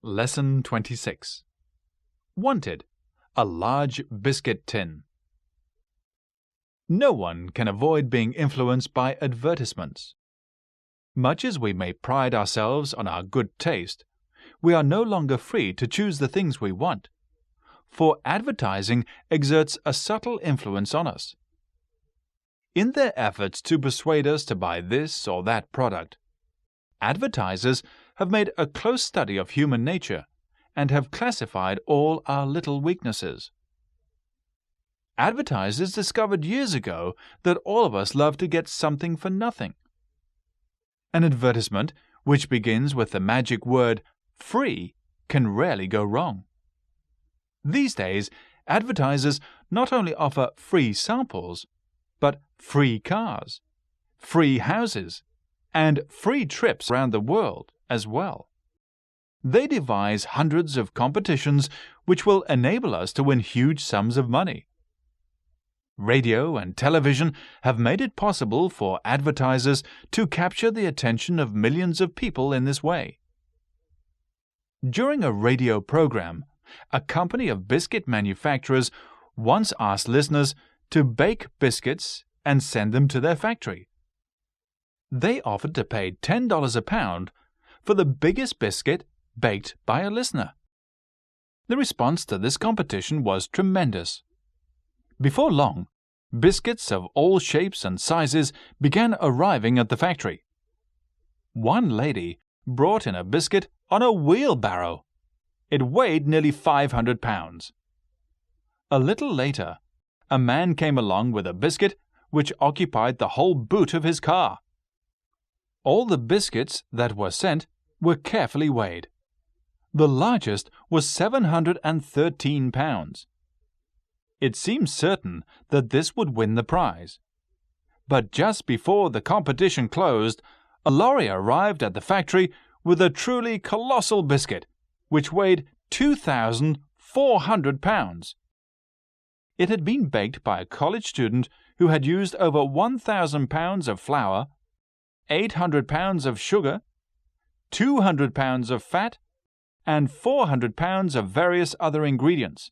Lesson 26. Wanted, a large biscuit tin. No one can avoid being influenced by advertisements. Much as we may pride ourselves on our good taste, we are no longer free to choose the things we want, for advertising exerts a subtle influence on us. In their efforts to persuade us to buy this or that product, advertisers have made a close study of human nature and have classified all our little weaknesses. Advertisers discovered years ago that all of us love to get something for nothing. An advertisement which begins with the magic word free can rarely go wrong. These days, advertisers not only offer free samples, but free cars, free houses, and free trips around the world as well. They devise hundreds of competitions which will enable us to win huge sums of money. Radio and television have made it possible for advertisers to capture the attention of millions of people in this way. During a radio program, a company of biscuit manufacturers once asked listeners to bake biscuits and send them to their factory. They offered to pay $10 a pound for the biggest biscuit baked by a listener. The response to this competition was tremendous. Before long, biscuits of all shapes and sizes began arriving at the factory. One lady brought in a biscuit on a wheelbarrow. It weighed nearly 500 pounds. A little later, a man came along with a biscuit which occupied the whole boot of his car. All the biscuits that were sent were carefully weighed. The largest was 713 pounds. It seemed certain that this would win the prize. But just before the competition closed, a lorry arrived at the factory with a truly colossal biscuit, which weighed 2,400 pounds. It had been baked by a college student who had used over 1,000 pounds of flour, 800 pounds of sugar, 200 pounds of fat, and 400 pounds of various other ingredients.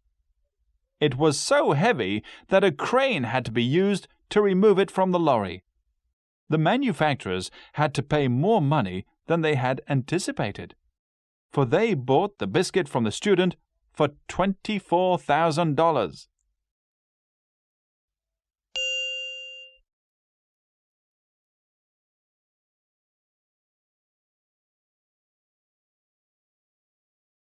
It was so heavy that a crane had to be used to remove it from the lorry. The manufacturers had to pay more money than they had anticipated, for they bought the biscuit from the student for $24,000.